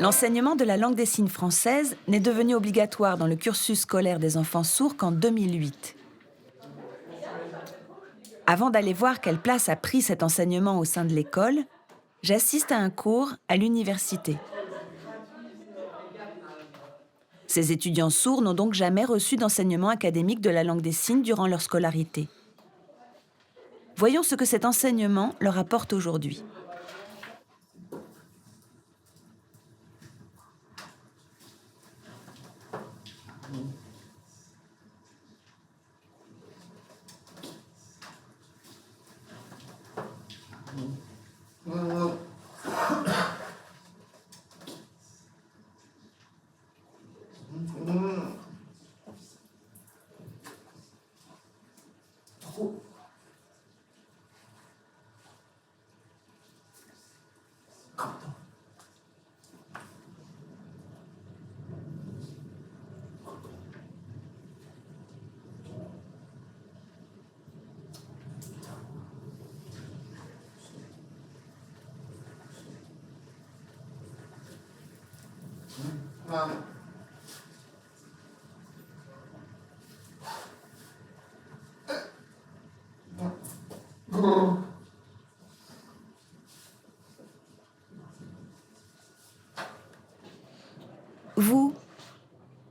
L'enseignement de la langue des signes française n'est devenu obligatoire dans le cursus scolaire des enfants sourds qu'en 2008. Avant d'aller voir quelle place a pris cet enseignement au sein de l'école, j'assiste à un cours à l'université. Ces étudiants sourds n'ont donc jamais reçu d'enseignement académique de la langue des signes durant leur scolarité. Voyons ce que cet enseignement leur apporte aujourd'hui.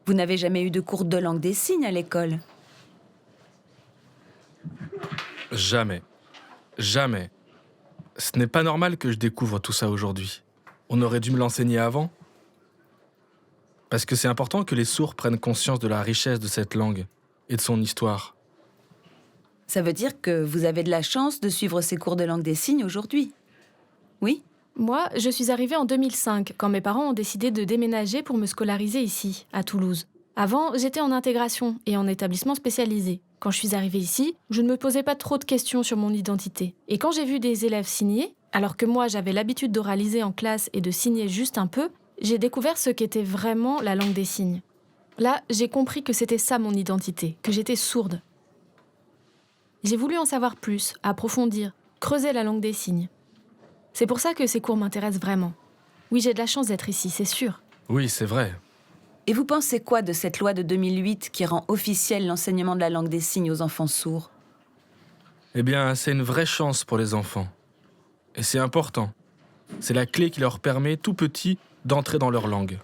Vous n'avez jamais eu de cours de langue des signes à l'école? Jamais. Jamais. Ce n'est pas normal que je découvre tout ça aujourd'hui. On aurait dû me l'enseigner avant. Parce que c'est important que les sourds prennent conscience de la richesse de cette langue et de son histoire. Ça veut dire que vous avez de la chance de suivre ces cours de langue des signes aujourd'hui? Oui? Moi, je suis arrivée en 2005, quand mes parents ont décidé de déménager pour me scolariser ici, à Toulouse. Avant, j'étais en intégration et en établissement spécialisé. Quand je suis arrivée ici, je ne me posais pas trop de questions sur mon identité. Et quand j'ai vu des élèves signer, alors que moi j'avais l'habitude d'oraliser en classe et de signer juste un peu, j'ai découvert ce qu'était vraiment la langue des signes. Là, j'ai compris que c'était ça mon identité, que j'étais sourde. J'ai voulu en savoir plus, approfondir, creuser la langue des signes. C'est pour ça que ces cours m'intéressent vraiment. Oui, j'ai de la chance d'être ici, c'est sûr. Oui, c'est vrai. Et vous pensez quoi de cette loi de 2008 qui rend officiel l'enseignement de la langue des signes aux enfants sourds? Eh bien, c'est une vraie chance pour les enfants. Et c'est important. C'est la clé qui leur permet, tout petit, d'entrer dans leur langue.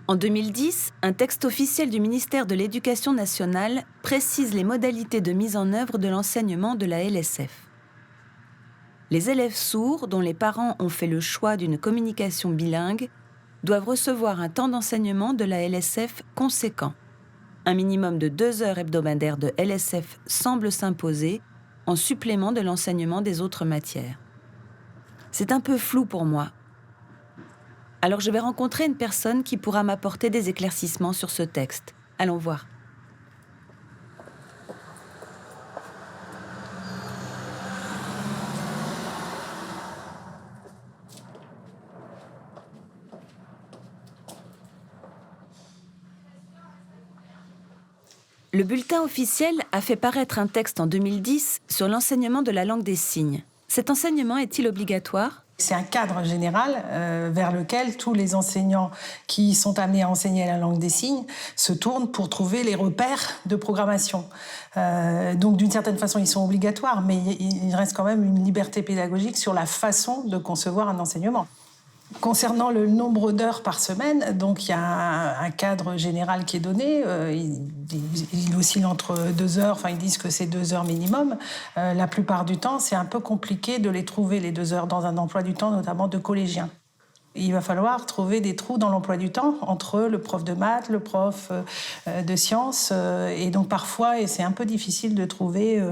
En 2010, un texte officiel du ministère de l'Éducation nationale précise les modalités de mise en œuvre de l'enseignement de la LSF. Les élèves sourds, dont les parents ont fait le choix d'une communication bilingue, doivent recevoir un temps d'enseignement de la LSF conséquent. Un minimum de 2 heures hebdomadaires de LSF semble s'imposer en supplément de l'enseignement des autres matières. C'est un peu flou pour moi. Alors je vais rencontrer une personne qui pourra m'apporter des éclaircissements sur ce texte. Allons voir. Le bulletin officiel a fait paraître un texte en 2010 sur l'enseignement de la langue des signes. Cet enseignement est-il obligatoire ? C'est un cadre général vers lequel tous les enseignants qui sont amenés à enseigner la langue des signes se tournent pour trouver les repères de programmation. Donc d'une certaine façon, ils sont obligatoires, mais il reste quand même une liberté pédagogique sur la façon de concevoir un enseignement. Concernant le nombre d'heures par semaine, donc il y a un cadre général qui est donné. Il oscille entre 2 heures, enfin ils disent que c'est 2 heures minimum. La plupart du temps, c'est un peu compliqué de les trouver, les 2 heures, dans un emploi du temps, notamment de collégiens. Il va falloir trouver des trous dans l'emploi du temps entre le prof de maths, le prof de sciences. Et donc parfois, et c'est un peu difficile de trouver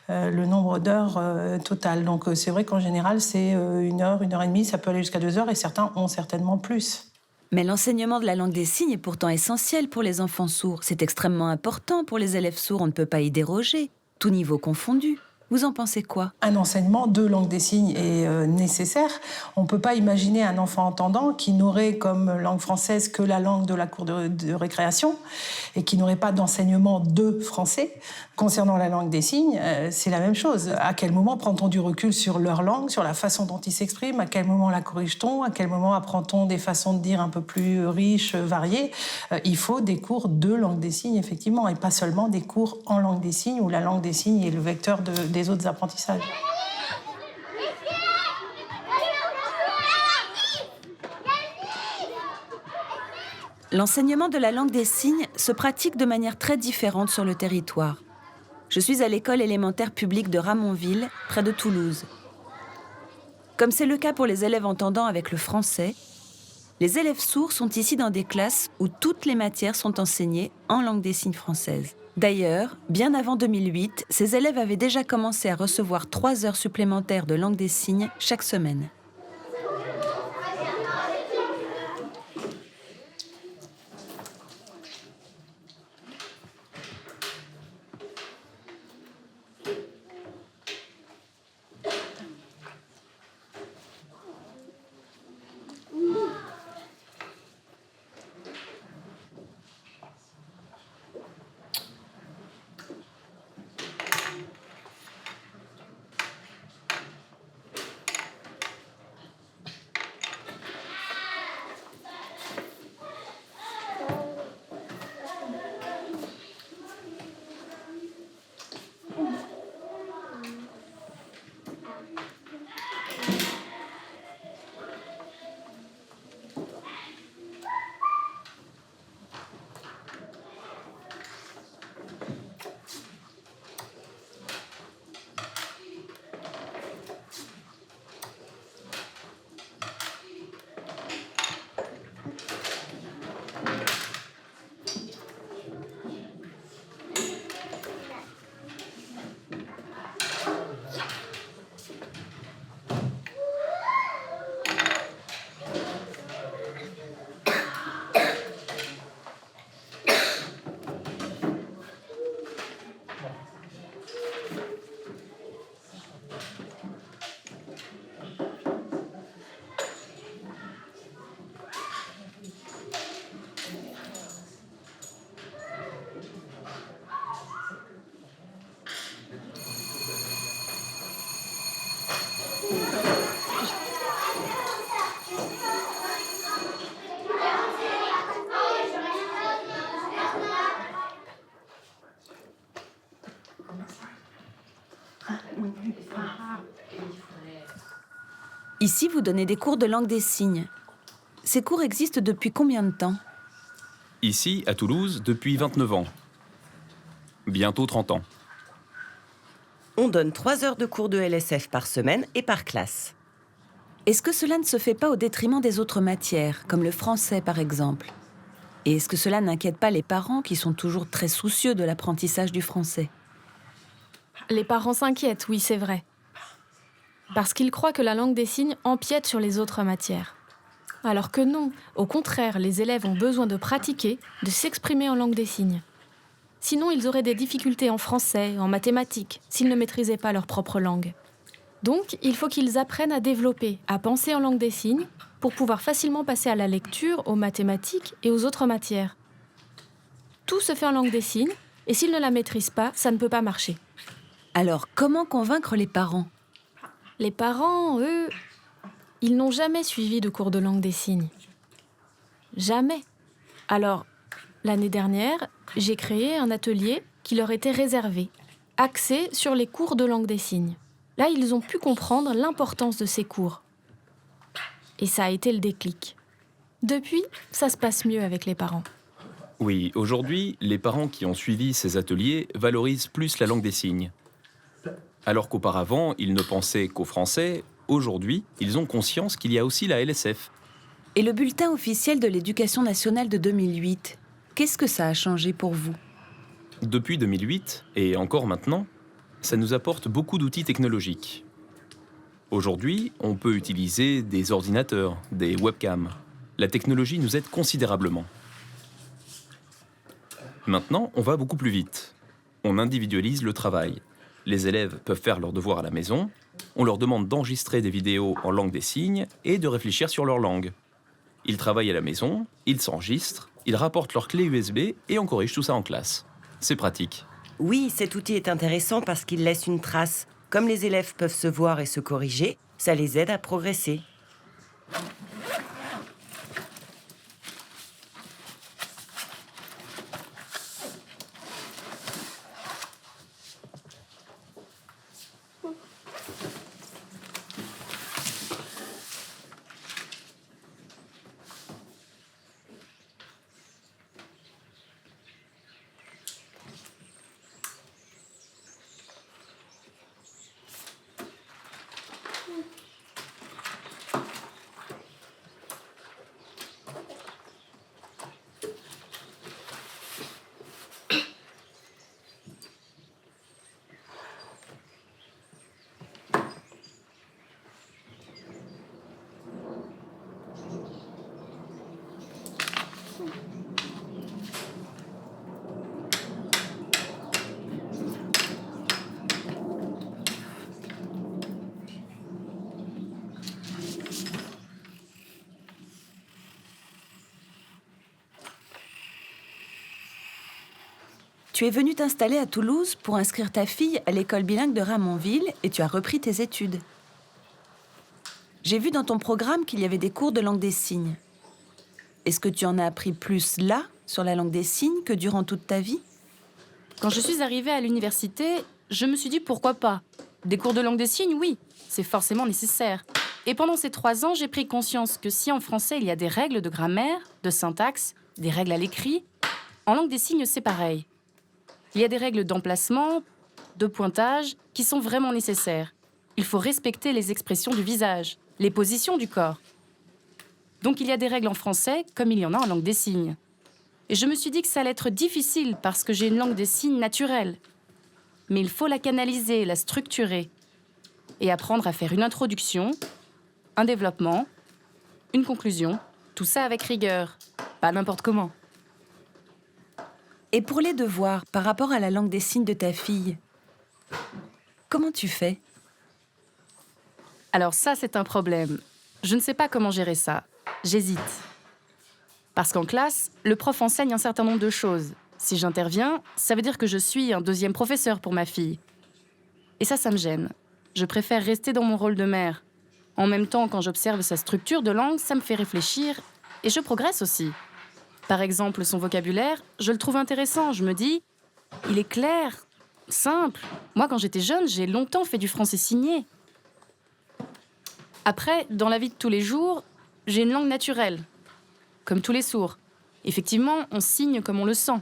le nombre d'heures total. Donc c'est vrai qu'en général, c'est 1 heure, 1 heure et demie, ça peut aller jusqu'à 2 heures et certains ont certainement plus. Mais l'enseignement de la langue des signes est pourtant essentiel pour les enfants sourds. C'est extrêmement important pour les élèves sourds, on ne peut pas y déroger, tout niveau confondu. Vous en pensez quoi? Un enseignement de langue des signes est nécessaire. On ne peut pas imaginer un enfant entendant qui n'aurait comme langue française que la langue de la cour de récréation et qui n'aurait pas d'enseignement de français. Concernant la langue des signes, c'est la même chose. À quel moment prend-on du recul sur leur langue, sur la façon dont ils s'expriment? À quel moment la corrige-t-on? À quel moment apprend-on des façons de dire un peu plus riches, variées? Il faut des cours de langue des signes, effectivement, et pas seulement des cours en langue des signes où la langue des signes est le vecteur des autres apprentissages. L'enseignement de la langue des signes se pratique de manière très différente sur le territoire. Je suis à l'école élémentaire publique de Ramonville, près de Toulouse. Comme c'est le cas pour les élèves entendants avec le français, les élèves sourds sont ici dans des classes où toutes les matières sont enseignées en langue des signes française. D'ailleurs, bien avant 2008, ces élèves avaient déjà commencé à recevoir 3 heures supplémentaires de langue des signes chaque semaine. Ici, vous donnez des cours de langue des signes. Ces cours existent depuis combien de temps? Ici, à Toulouse, depuis 29 ans. Bientôt 30 ans. On donne 3 heures de cours de LSF par semaine et par classe. Est-ce que cela ne se fait pas au détriment des autres matières, comme le français par exemple? Et est-ce que cela n'inquiète pas les parents qui sont toujours très soucieux de l'apprentissage du français? Les parents s'inquiètent, oui, c'est vrai. Parce qu'ils croient que la langue des signes empiète sur les autres matières. Alors que non, au contraire, les élèves ont besoin de pratiquer, de s'exprimer en langue des signes. Sinon, ils auraient des difficultés en français, en mathématiques, s'ils ne maîtrisaient pas leur propre langue. Donc, il faut qu'ils apprennent à développer, à penser en langue des signes, pour pouvoir facilement passer à la lecture, aux mathématiques et aux autres matières. Tout se fait en langue des signes, et s'ils ne la maîtrisent pas, ça ne peut pas marcher. Alors, comment convaincre les parents? Les parents, eux, ils n'ont jamais suivi de cours de langue des signes. Jamais. Alors, l'année dernière, j'ai créé un atelier qui leur était réservé, axé sur les cours de langue des signes. Là, ils ont pu comprendre l'importance de ces cours. Et ça a été le déclic. Depuis, ça se passe mieux avec les parents. Oui, aujourd'hui, les parents qui ont suivi ces ateliers valorisent plus la langue des signes. Alors qu'auparavant, ils ne pensaient qu'au français, aujourd'hui, ils ont conscience qu'il y a aussi la LSF. Et le bulletin officiel de l'Éducation nationale de 2008, qu'est-ce que ça a changé pour vous? Depuis 2008, et encore maintenant, ça nous apporte beaucoup d'outils technologiques. Aujourd'hui, on peut utiliser des ordinateurs, des webcams. La technologie nous aide considérablement. Maintenant, on va beaucoup plus vite. On individualise le travail. Les élèves peuvent faire leurs devoirs à la maison, on leur demande d'enregistrer des vidéos en langue des signes et de réfléchir sur leur langue. Ils travaillent à la maison, ils s'enregistrent, ils rapportent leur clé USB et on corrige tout ça en classe. C'est pratique. Oui, cet outil est intéressant parce qu'il laisse une trace. Comme les élèves peuvent se voir et se corriger, ça les aide à progresser. Tu es venu t'installer à Toulouse pour inscrire ta fille à l'école bilingue de Ramonville et tu as repris tes études. J'ai vu dans ton programme qu'il y avait des cours de langue des signes. Est-ce que tu en as appris plus là, sur la langue des signes, que durant toute ta vie? Quand je suis arrivée à l'université, je me suis dit pourquoi pas. Des cours de langue des signes, oui, c'est forcément nécessaire. Et pendant ces 3 ans, j'ai pris conscience que si en français il y a des règles de grammaire, de syntaxe, des règles à l'écrit, en langue des signes c'est pareil. Il y a des règles d'emplacement, de pointage, qui sont vraiment nécessaires. Il faut respecter les expressions du visage, les positions du corps. Donc il y a des règles en français comme il y en a en langue des signes. Et je me suis dit que ça allait être difficile parce que j'ai une langue des signes naturelle. Mais il faut la canaliser, la structurer et apprendre à faire une introduction, un développement, une conclusion, tout ça avec rigueur, pas n'importe comment. Et pour les devoirs, par rapport à la langue des signes de ta fille, comment tu fais? Alors ça, c'est un problème. Je ne sais pas comment gérer ça. J'hésite. Parce qu'en classe, le prof enseigne un certain nombre de choses. Si j'interviens, ça veut dire que je suis un deuxième professeur pour ma fille. Et ça me gêne. Je préfère rester dans mon rôle de mère. En même temps, quand j'observe sa structure de langue, ça me fait réfléchir et je progresse aussi. Par exemple, son vocabulaire, je le trouve intéressant. Je me dis, il est clair, simple. Moi, quand j'étais jeune, j'ai longtemps fait du français signé. Après, dans la vie de tous les jours, j'ai une langue naturelle, comme tous les sourds. Effectivement, on signe comme on le sent.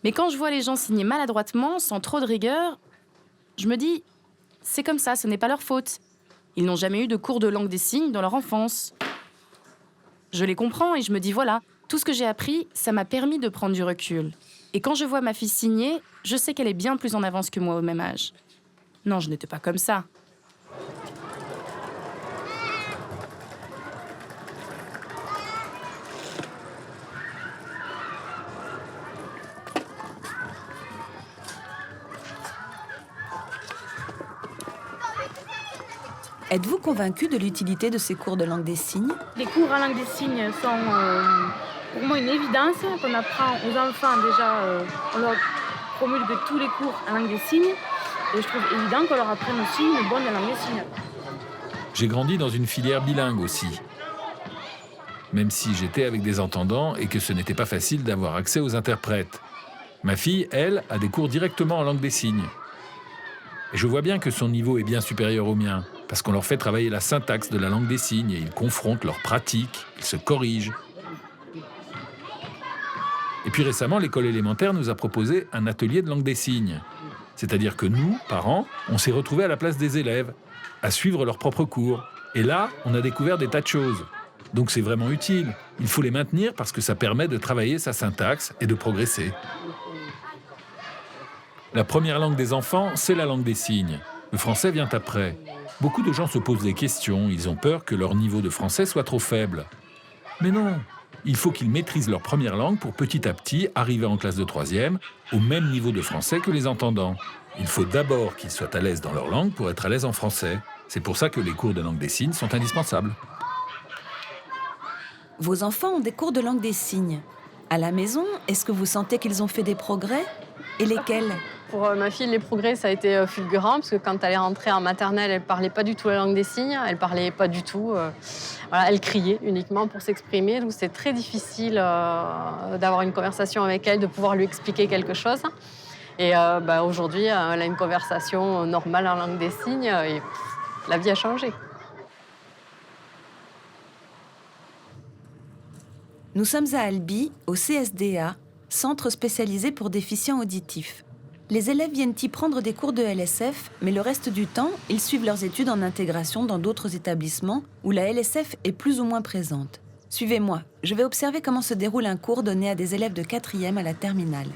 Mais quand je vois les gens signer maladroitement, sans trop de rigueur, je me dis, c'est comme ça, ce n'est pas leur faute. Ils n'ont jamais eu de cours de langue des signes dans leur enfance. Je les comprends et je me dis, voilà, tout ce que j'ai appris, ça m'a permis de prendre du recul. Et quand je vois ma fille signer, je sais qu'elle est bien plus en avance que moi au même âge. Non, je n'étais pas comme ça. Êtes-vous convaincu de l'utilité de ces cours de langue des signes? Les cours en langue des signes sont pour moi une évidence qu'on apprend aux enfants déjà. On leur promulgue tous les cours en langue des signes et je trouve évident qu'on leur apprenne aussi une bonne langue des signes. J'ai grandi dans une filière bilingue aussi. Même si j'étais avec des entendants et que ce n'était pas facile d'avoir accès aux interprètes. Ma fille, elle, a des cours directement en langue des signes. Et je vois bien que son niveau est bien supérieur au mien, parce qu'on leur fait travailler la syntaxe de la langue des signes et ils confrontent leurs pratiques, ils se corrigent. Et puis récemment, l'école élémentaire nous a proposé un atelier de langue des signes. C'est-à-dire que nous, parents, on s'est retrouvés à la place des élèves, à suivre leurs propres cours. Et là, on a découvert des tas de choses. Donc c'est vraiment utile. Il faut les maintenir parce que ça permet de travailler sa syntaxe et de progresser. La première langue des enfants, c'est la langue des signes. Le français vient après. Beaucoup de gens se posent des questions, ils ont peur que leur niveau de français soit trop faible. Mais non, il faut qu'ils maîtrisent leur première langue pour petit à petit arriver en classe de 3e au même niveau de français que les entendants. Il faut d'abord qu'ils soient à l'aise dans leur langue pour être à l'aise en français. C'est pour ça que les cours de langue des signes sont indispensables. Vos enfants ont des cours de langue des signes. À la maison, est-ce que vous sentez qu'ils ont fait des progrès? Et lesquels? Pour ma fille, les progrès, ça a été fulgurant, parce que quand elle est rentrée en maternelle, elle ne parlait pas du tout la langue des signes, elle ne parlait pas du tout. Voilà, elle criait uniquement pour s'exprimer, donc c'est très difficile d'avoir une conversation avec elle, de pouvoir lui expliquer quelque chose. Et aujourd'hui, elle a une conversation normale en langue des signes, et la vie a changé. Nous sommes à Albi, au CSDA, centre spécialisé pour déficients auditifs. Les élèves viennent y prendre des cours de LSF, mais le reste du temps, ils suivent leurs études en intégration dans d'autres établissements où la LSF est plus ou moins présente. Suivez-moi, je vais observer comment se déroule un cours donné à des élèves de 4e à la terminale.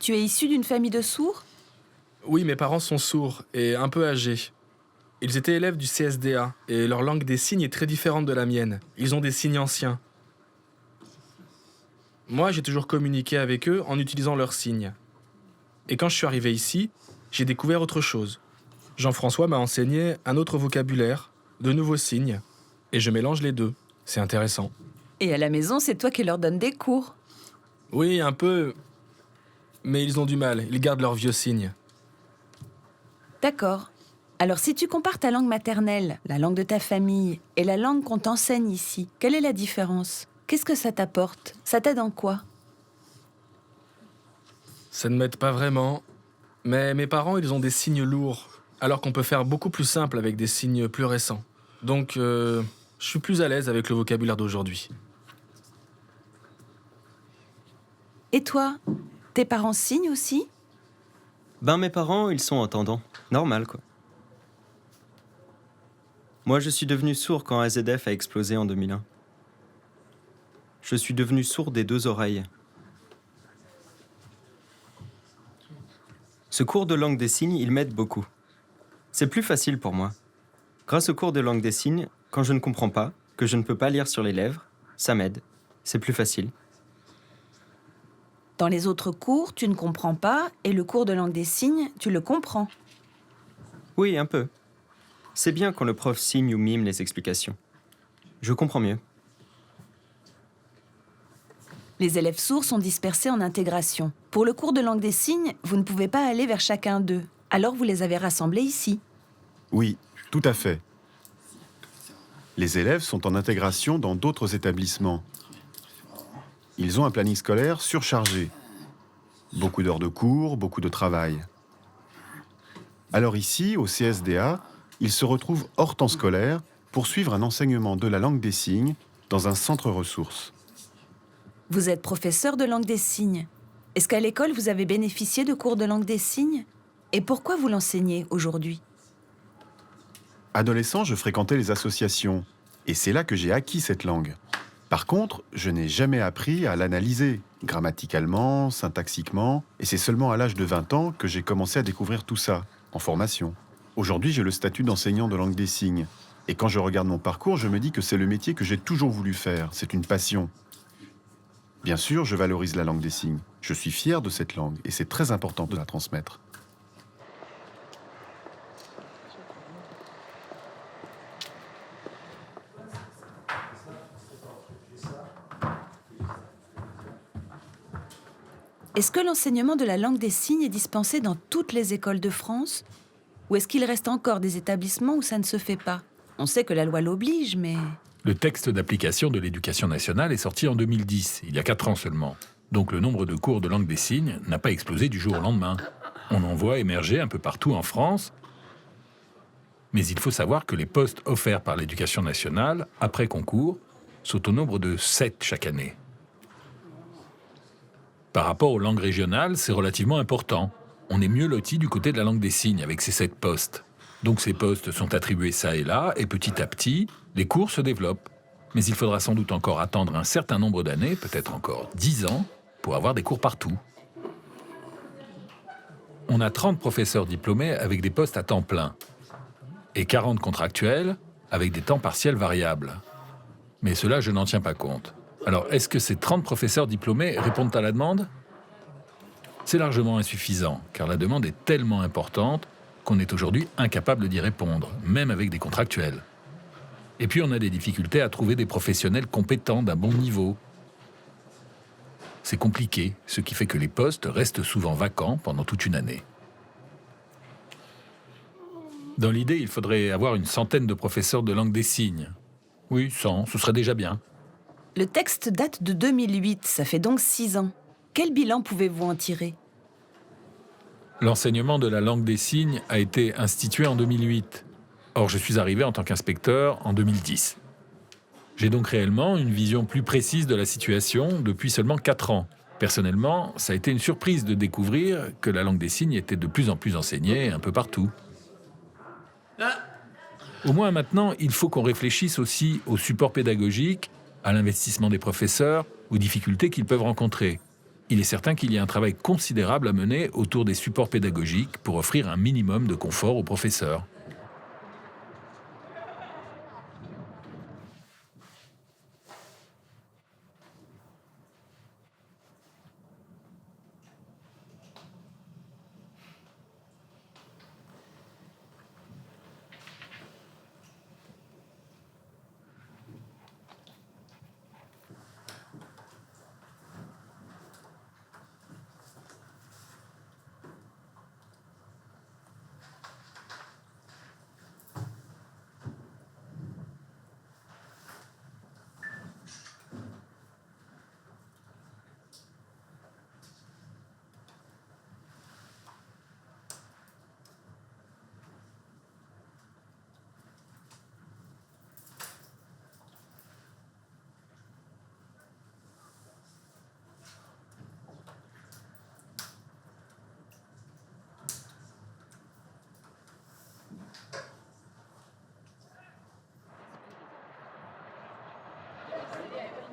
Tu es issu d'une famille de sourds? Oui, mes parents sont sourds et un peu âgés. Ils étaient élèves du CSDA et leur langue des signes est très différente de la mienne. Ils ont des signes anciens. Moi, j'ai toujours communiqué avec eux en utilisant leurs signes. Et quand je suis arrivé ici, j'ai découvert autre chose. Jean-François m'a enseigné un autre vocabulaire, de nouveaux signes, et je mélange les deux. C'est intéressant. Et à la maison, c'est toi qui leur donnes des cours. Oui, un peu, mais ils ont du mal, ils gardent leurs vieux signes. D'accord. Alors si tu compares ta langue maternelle, la langue de ta famille, et la langue qu'on t'enseigne ici, quelle est la différence? Qu'est-ce que ça t'apporte? Ça t'aide en quoi? Ça ne m'aide pas vraiment, mais mes parents, ils ont des signes lourds, alors qu'on peut faire beaucoup plus simple avec des signes plus récents. Donc, je suis plus à l'aise avec le vocabulaire d'aujourd'hui. Et toi? Tes parents signent aussi? Mes parents, ils sont entendants. Normal, quoi. Moi, je suis devenu sourd quand AZF a explosé en 2001. Je suis devenu sourd des 2 oreilles. Ce cours de langue des signes, il m'aide beaucoup. C'est plus facile pour moi. Grâce au cours de langue des signes, quand je ne comprends pas, que je ne peux pas lire sur les lèvres, ça m'aide. C'est plus facile. Dans les autres cours, tu ne comprends pas, et le cours de langue des signes, tu le comprends. Oui, un peu. C'est bien quand le prof signe ou mime les explications. Je comprends mieux. Les élèves sourds sont dispersés en intégration. Pour le cours de langue des signes, vous ne pouvez pas aller vers chacun d'eux. Alors vous les avez rassemblés ici. Oui, tout à fait. Les élèves sont en intégration dans d'autres établissements. Ils ont un planning scolaire surchargé. Beaucoup d'heures de cours, beaucoup de travail. Alors ici, au CSDA, ils se retrouvent hors temps scolaire pour suivre un enseignement de la langue des signes dans un centre ressources. Vous êtes professeur de langue des signes. Est-ce qu'à l'école, vous avez bénéficié de cours de langue des signes? Et pourquoi vous l'enseignez aujourd'hui? Adolescent, je fréquentais les associations. Et c'est là que j'ai acquis cette langue. Par contre, je n'ai jamais appris à l'analyser, grammaticalement, syntaxiquement. Et c'est seulement à l'âge de 20 ans que j'ai commencé à découvrir tout ça, en formation. Aujourd'hui, j'ai le statut d'enseignant de langue des signes. Et quand je regarde mon parcours, je me dis que c'est le métier que j'ai toujours voulu faire. C'est une passion. Bien sûr, je valorise la langue des signes. Je suis fier de cette langue et c'est très important de la transmettre. Est-ce que l'enseignement de la langue des signes est dispensé dans toutes les écoles de France? Ou est-ce qu'il reste encore des établissements où ça ne se fait pas? On sait que la loi l'oblige, mais... Le texte d'application de l'éducation nationale est sorti en 2010, il y a 4 ans seulement. Donc le nombre de cours de langue des signes n'a pas explosé du jour au lendemain. On en voit émerger un peu partout en France. Mais il faut savoir que les postes offerts par l'éducation nationale, après concours, sont au nombre de 7 chaque année. Par rapport aux langues régionales, c'est relativement important. On est mieux loti du côté de la langue des signes avec ces 7 postes. Donc ces postes sont attribués ça et là, et petit à petit, les cours se développent. Mais il faudra sans doute encore attendre un certain nombre d'années, peut-être encore 10 ans, pour avoir des cours partout. On a 30 professeurs diplômés avec des postes à temps plein, et 40 contractuels avec des temps partiels variables. Mais cela, je n'en tiens pas compte. Alors, est-ce que ces 30 professeurs diplômés répondent à la demande ? C'est largement insuffisant, car la demande est tellement importante qu'on est aujourd'hui incapable d'y répondre, même avec des contractuels. Et puis, on a des difficultés à trouver des professionnels compétents d'un bon niveau. C'est compliqué, ce qui fait que les postes restent souvent vacants pendant toute une année. Dans l'idée, il faudrait avoir une centaine de professeurs de langue des signes. Oui, 100, ce serait déjà bien. Le texte date de 2008, ça fait donc 6 ans. Quel bilan pouvez-vous en tirer? L'enseignement de la langue des signes a été institué en 2008. Or, je suis arrivé en tant qu'inspecteur en 2010. J'ai donc réellement une vision plus précise de la situation depuis seulement 4 ans. Personnellement, ça a été une surprise de découvrir que la langue des signes était de plus en plus enseignée un peu partout. Au moins maintenant, il faut qu'on réfléchisse aussi au support pédagogique, à l'investissement des professeurs, aux difficultés qu'ils peuvent rencontrer. Il est certain qu'il y a un travail considérable à mener autour des supports pédagogiques pour offrir un minimum de confort aux professeurs.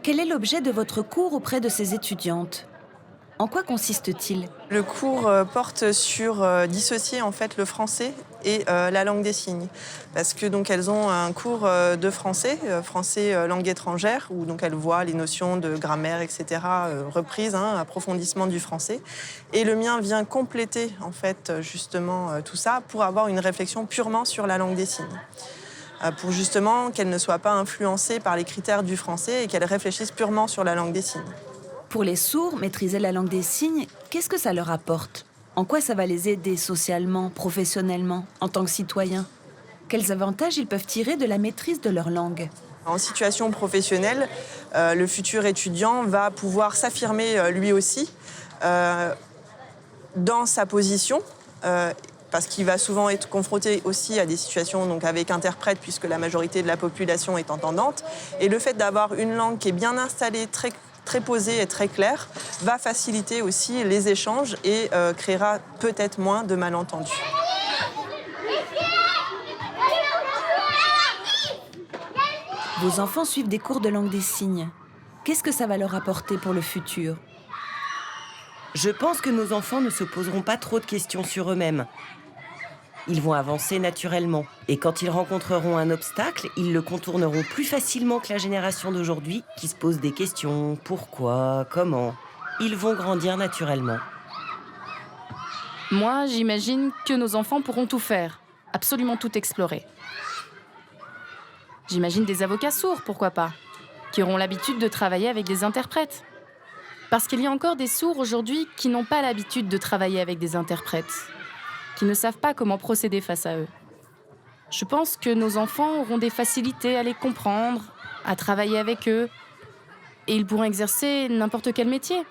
Quel est l'objet de votre cours auprès de ces étudiantes? En quoi consiste-t-il? Le cours porte sur dissocier en fait le français et la langue des signes, parce que donc elles ont un cours de français, français langue étrangère, où donc elles voient les notions de grammaire, etc. Reprises, approfondissement du français. Et le mien vient compléter en fait justement tout ça pour avoir une réflexion purement sur la langue des signes. Pour justement qu'elles ne soient pas influencées par les critères du français et qu'elles réfléchissent purement sur la langue des signes. Pour les sourds, maîtriser la langue des signes, qu'est-ce que ça leur apporte? En quoi ça va les aider socialement, professionnellement, en tant que citoyens? Quels avantages ils peuvent tirer de la maîtrise de leur langue? En situation professionnelle, le futur étudiant va pouvoir s'affirmer lui aussi dans sa position, parce qu'il va souvent être confronté aussi à des situations donc avec interprète, puisque la majorité de la population est entendante. Et le fait d'avoir une langue qui est bien installée, très posée et très claire, va faciliter aussi les échanges et créera peut-être moins de malentendus. Vos enfants suivent des cours de langue des signes. Qu'est-ce que ça va leur apporter pour le futur? Je pense que nos enfants ne se poseront pas trop de questions sur eux-mêmes. Ils vont avancer naturellement. Et quand ils rencontreront un obstacle, ils le contourneront plus facilement que la génération d'aujourd'hui qui se pose des questions. Pourquoi? Comment? Ils vont grandir naturellement. Moi, j'imagine que nos enfants pourront tout faire, absolument tout explorer. J'imagine des avocats sourds, pourquoi pas, qui auront l'habitude de travailler avec des interprètes. Parce qu'il y a encore des sourds aujourd'hui qui n'ont pas l'habitude de travailler avec des interprètes, qui ne savent pas comment procéder face à eux. Je pense que nos enfants auront des facilités à les comprendre, à travailler avec eux, et ils pourront exercer n'importe quel métier.